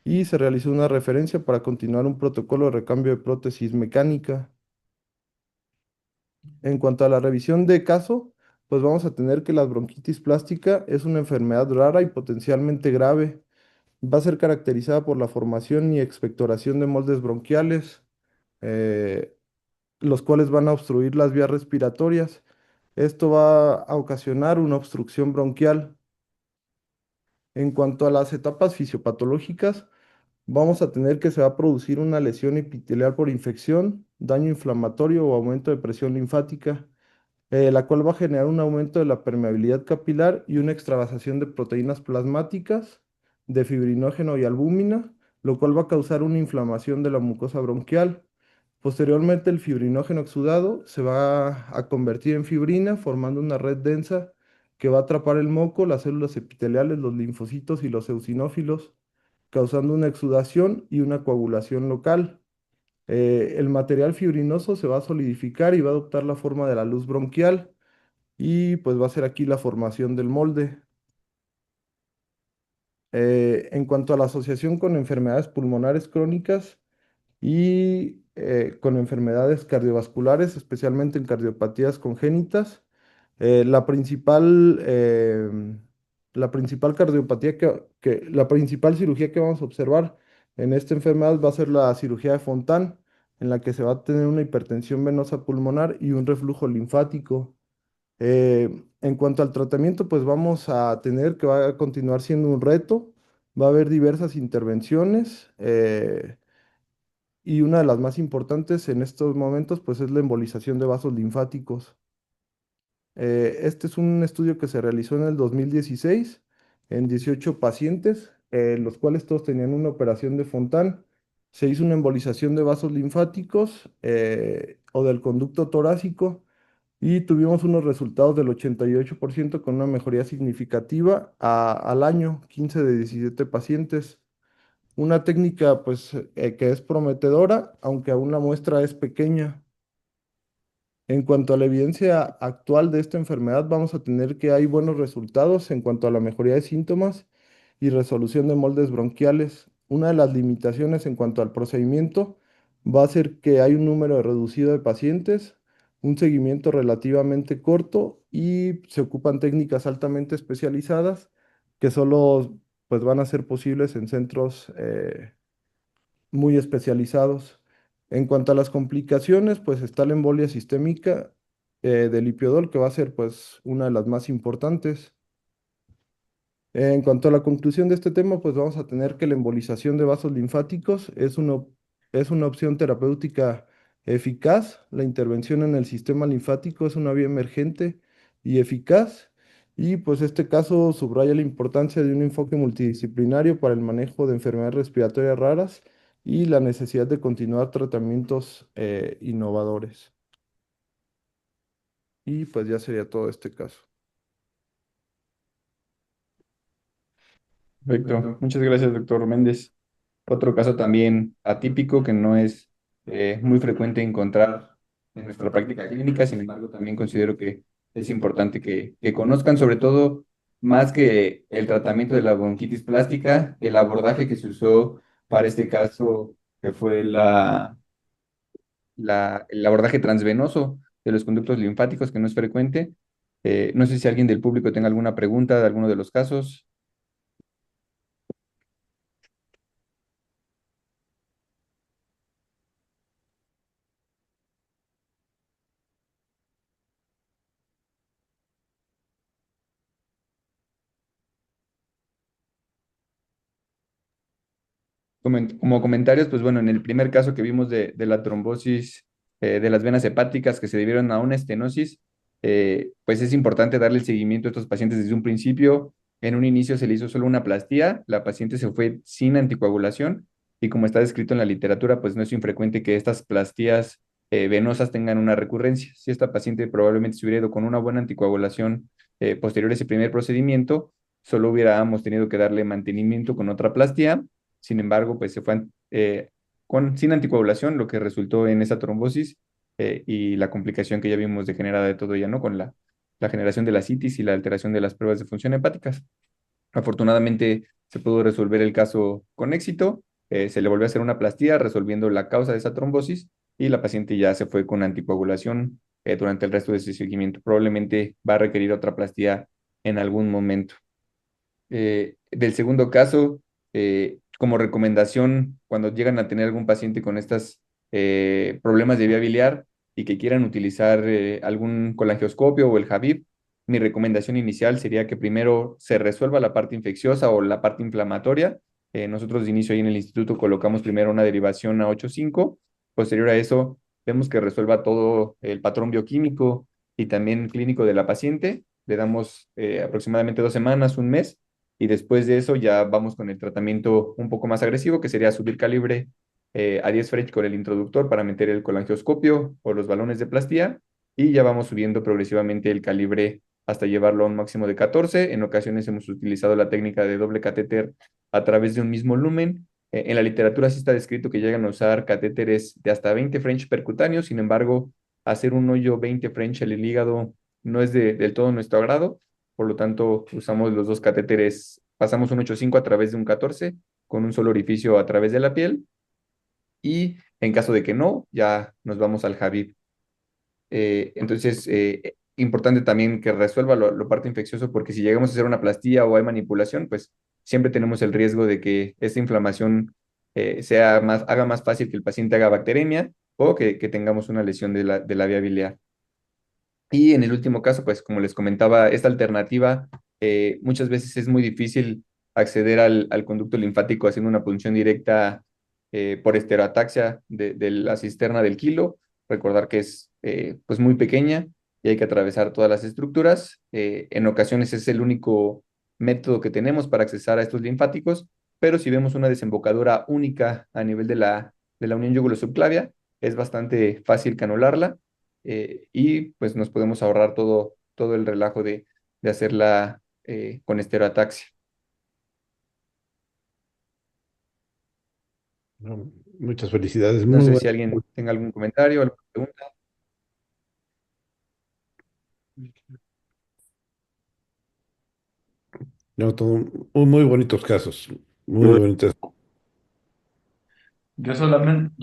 y se realizó una referencia para continuar un protocolo de recambio de prótesis mecánica. En cuanto a la revisión de caso, pues vamos a tener que la bronquitis plástica es una enfermedad rara y potencialmente grave. Va a ser caracterizada por la formación y expectoración de moldes bronquiales, eh, los cuales van a obstruir las vías respiratorias. Esto va a ocasionar una obstrucción bronquial. En cuanto a las etapas fisiopatológicas, vamos a tener que se va a producir una lesión epitelial por infección, daño inflamatorio o aumento de presión linfática, la cual va a generar un aumento de la permeabilidad capilar y una extravasación de proteínas plasmáticas, de fibrinógeno y albúmina, lo cual va a causar una inflamación de la mucosa bronquial. Posteriormente, el fibrinógeno exudado se va a convertir en fibrina, formando una red densa que va a atrapar el moco, las células epiteliales, los linfocitos y los eosinófilos, causando una exudación y una coagulación local. El material fibrinoso se va a solidificar y va a adoptar la forma de la luz bronquial y pues va a ser aquí la formación del molde. En cuanto a la asociación con enfermedades pulmonares crónicas y con enfermedades cardiovasculares, especialmente en cardiopatías congénitas, eh, la principal, em, la principal cardiopatía la principal cirugía que vamos a observar en esta enfermedad va a ser la cirugía de Fontan, en la que se va a tener una hipertensión venosa pulmonar y un reflujo linfático. En cuanto al tratamiento, pues vamos a tener que va a continuar siendo un reto. Va a haber diversas intervenciones y una de las más importantes en estos momentos, pues es la embolización de vasos linfáticos. Este es un estudio que se realizó en el 2016 en 18 pacientes, los cuales todos tenían una operación de Fontan. Se hizo una embolización de vasos linfáticos o del conducto torácico y tuvimos unos resultados del 88% con una mejoría significativa al año, 15 de 17 pacientes. Una técnica pues que es prometedora, aunque aún la muestra es pequeña. En cuanto a la evidencia actual de esta enfermedad, vamos a tener que hay buenos resultados en cuanto a la mejoría de síntomas y resolución de moldes bronquiales. Una de las limitaciones en cuanto al procedimiento va a ser que hay un número reducido de pacientes, un seguimiento relativamente corto y se ocupan técnicas altamente especializadas que solo pues, van a ser posibles en centros muy especializados. En cuanto a las complicaciones, pues está la embolia sistémica del lipiodol, que va a ser pues una de las más importantes. En cuanto a la conclusión de este tema, pues vamos a tener que la embolización de vasos linfáticos es una opción terapéutica eficaz. La intervención en el sistema linfático es una vía emergente y eficaz. Y pues este caso subraya la importancia de un enfoque multidisciplinario para el manejo de enfermedades respiratorias raras y la necesidad de continuar tratamientos innovadores. Y pues ya sería todo este caso. Perfecto. Muchas gracias, doctor Méndez. Otro caso también atípico que no es muy frecuente encontrar en nuestra práctica clínica, sin embargo, también considero que es importante que conozcan, sobre todo, más que el tratamiento de la bronquitis plástica, el abordaje que se usó para este caso, que fue el abordaje transvenoso de los conductos linfáticos, que no es frecuente. No sé si alguien del público tenga alguna pregunta de alguno de los casos. Como comentarios, pues bueno, en el primer caso que vimos de la trombosis de las venas hepáticas que se debieron a una estenosis, pues es importante darle el seguimiento a estos pacientes desde un principio. En un inicio se le hizo solo una aplastía, la paciente se fue sin anticoagulación y como está descrito en la literatura, pues no es infrecuente que estas plastías venosas tengan una recurrencia. Si esta paciente probablemente se hubiera ido con una buena anticoagulación posterior a ese primer procedimiento, solo hubiéramos tenido que darle mantenimiento con otra plastía. Sin embargo, pues se fue sin anticoagulación, lo que resultó en esa trombosis y la complicación que ya vimos degenerada de todo ya, ¿no? Con la generación de la citis y la alteración de las pruebas de función hepáticas. Afortunadamente se pudo resolver el caso con éxito, se le volvió a hacer una plastía resolviendo la causa de esa trombosis y la paciente ya se fue con anticoagulación durante el resto de ese seguimiento. Probablemente va a requerir otra plastía en algún momento. Del segundo caso, como recomendación, cuando llegan a tener algún paciente con estos problemas de vía biliar y que quieran utilizar algún colangioscopio o el Habib, mi recomendación inicial sería que primero se resuelva la parte infecciosa o la parte inflamatoria. Nosotros de inicio ahí en el instituto colocamos primero una derivación a 8.5. Posterior a eso, vemos que resuelva todo el patrón bioquímico y también clínico de la paciente. Le damos aproximadamente 2 semanas, un mes, y después de eso ya vamos con el tratamiento un poco más agresivo, que sería subir calibre a 10 French con el introductor para meter el colangioscopio o los balones de plastía, y ya vamos subiendo progresivamente el calibre hasta llevarlo a un máximo de 14. En ocasiones hemos utilizado la técnica de doble catéter a través de un mismo lumen. En la literatura sí está descrito que llegan a usar catéteres de hasta 20 French percutáneos, sin embargo, hacer un hoyo 20 French en el hígado no es del todo nuestro agrado. Por lo tanto, usamos los dos catéteres, pasamos un 8.5 a través de un 14 con un solo orificio a través de la piel y en caso de que no, ya nos vamos al Habib. Entonces, importante también que resuelva lo parte infeccioso, porque si llegamos a hacer una plastía o hay manipulación, pues siempre tenemos el riesgo de que esta inflamación haga más fácil que el paciente haga bacteremia o que tengamos una lesión de la vía biliar. Y en el último caso, pues como les comentaba, esta alternativa muchas veces es muy difícil acceder al conducto linfático haciendo una punción directa por estereotaxia de la cisterna del kilo. Recordar que es pues muy pequeña y hay que atravesar todas las estructuras. En ocasiones es el único método que tenemos para accesar a estos linfáticos, pero si vemos una desembocadura única a nivel de la unión yugulo-subclavia, es bastante fácil canularla y pues nos podemos ahorrar todo el relajo de hacerla con esteroataxia. No, muchas felicidades, No muy sé bueno. si alguien tenga algún comentario, alguna pregunta. No, muy bonitos casos, muy bonitos. Yo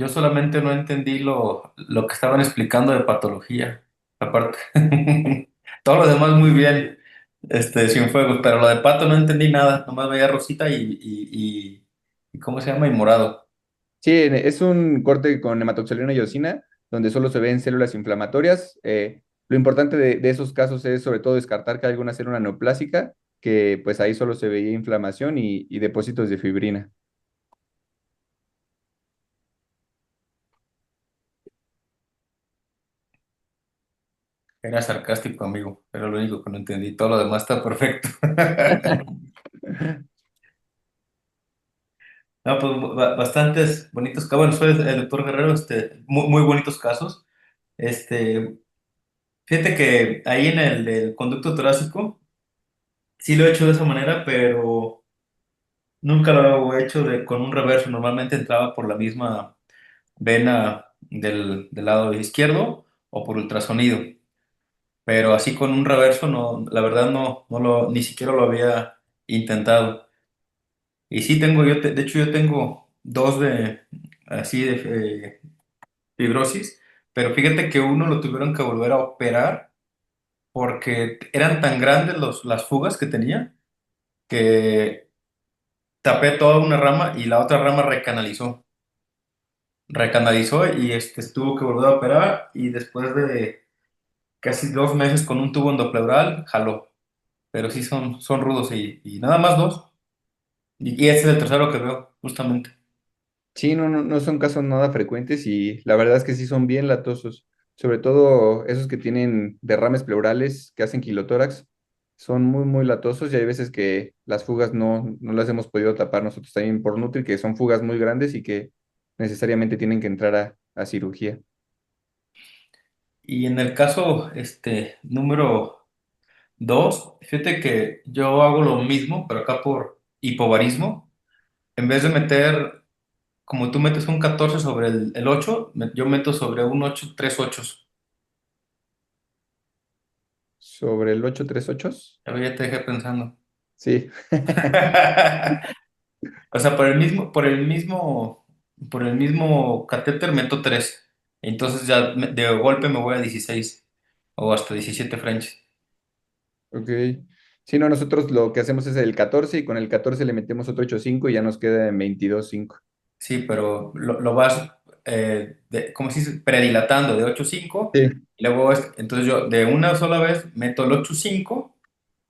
solamente no entendí lo que estaban explicando de patología. Aparte, todo lo demás muy bien, sin fuegos, pero lo de pato no entendí nada. Nomás veía rosita y ¿cómo se llama? Y morado. Sí, es un corte con hematoxilina y eosina, donde solo se ven células inflamatorias. Lo importante de esos casos es sobre todo descartar que hay alguna célula neoplásica, que pues ahí solo se veía inflamación y depósitos de fibrina. Era sarcástico, amigo, pero lo único que no entendí. Todo lo demás está perfecto. No, pues bastantes bonitos casos. Bueno, soy el doctor Guerrero, muy, muy bonitos casos. Este, Fíjate que ahí en el del conducto torácico, sí lo he hecho de esa manera, pero nunca lo he hecho con un reverso. Normalmente entraba por la misma vena del lado izquierdo o por ultrasonido. Pero así con un reverso, no, la verdad ni siquiera lo había intentado. Y sí tengo, de hecho yo tengo dos así de fibrosis, pero fíjate que uno lo tuvieron que volver a operar porque eran tan grandes las fugas que tenía que tapé toda una rama y la otra rama recanalizó. Recanalizó y tuvo que volver a operar y después de casi 2 meses con un tubo endopleural, jaló. Pero sí son rudos y nada más dos. Y este es el tercero que veo, justamente. Sí, no son casos nada frecuentes y la verdad es que sí son bien latosos, sobre todo esos que tienen derrames pleurales que hacen quilotórax, son muy latosos y hay veces que las fugas no las hemos podido tapar nosotros también por Nutri, que son fugas muy grandes y que necesariamente tienen que entrar a cirugía. Y en el caso número 2, fíjate que yo hago lo mismo, pero acá por hipobarismo. En vez de meter, como tú metes un 14 sobre el 8, yo meto sobre un 8 3 ochos. ¿Sobre el 838? Ya te dejé pensando. Sí. O sea, por el mismo catéter meto 3. Entonces ya de golpe me voy a 16 o hasta 17 French. Ok. Sí, no, nosotros lo que hacemos es el 14 y con el 14 le metemos otro 8.5 y ya nos queda en 22.5. Sí, pero lo vas, ¿cómo se dice? Predilatando de 8.5 Sí. y luego entonces yo de una sola vez meto el 8.5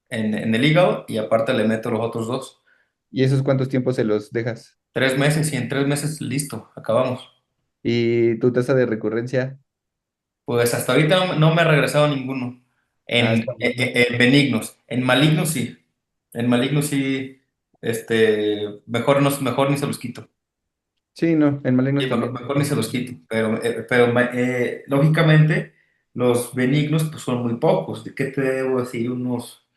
en el hígado y aparte le meto los otros dos. ¿Y esos cuántos tiempos se los dejas? 3 meses y en 3 meses listo, acabamos. ¿Y tu tasa de recurrencia? Pues hasta ahorita no me ha regresado ninguno. Ah, En, está bueno. en benignos. En malignos sí. En malignos sí, mejor, no, mejor ni se los quito. Sí, no, en Sí, malignos mejor, también. mejor ni se los quito. Pero lógicamente, los benignos pues, son muy pocos. ¿De qué te debo decir? Unos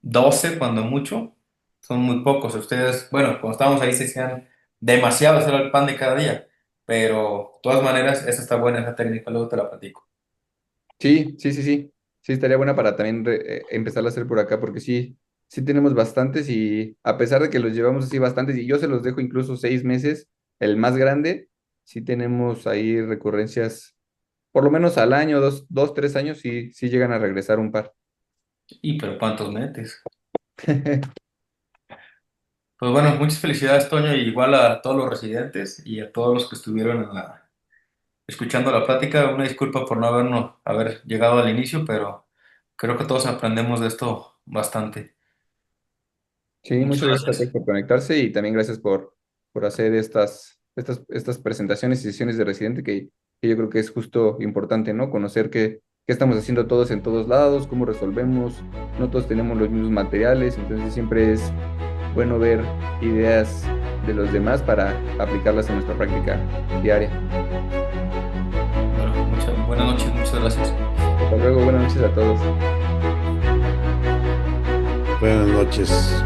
12 cuando mucho. Son muy pocos. Ustedes, bueno, cuando estábamos ahí se hacían demasiados, era el pan de cada día. Pero, de todas maneras, esa está buena, esa técnica, luego te la platico. Sí. Sí, estaría buena para también empezar a hacer por acá, porque sí tenemos bastantes y a pesar de que los llevamos así bastantes y yo se los dejo incluso 6 meses, el más grande, sí tenemos ahí recurrencias, por lo menos al año, 3 años, sí llegan a regresar un par. Y pero ¿cuántos metes? Pues bueno, muchas felicidades, Toño, y igual a todos los residentes y a todos los que estuvieron escuchando la plática. Una disculpa por no haber llegado al inicio, pero creo que todos aprendemos de esto bastante. Sí, Muchas muchas gracias a todos gracias. por conectarse y también gracias por hacer estas presentaciones y sesiones de residente que yo creo que es justo importante, ¿no? Conocer qué estamos haciendo todos en todos lados, cómo resolvemos, no todos tenemos los mismos materiales, entonces siempre es bueno ver ideas de los demás para aplicarlas en nuestra práctica diaria. Bueno, buenas noches, muchas Muchas gracias. Hasta luego, buenas noches a todos. Buenas noches.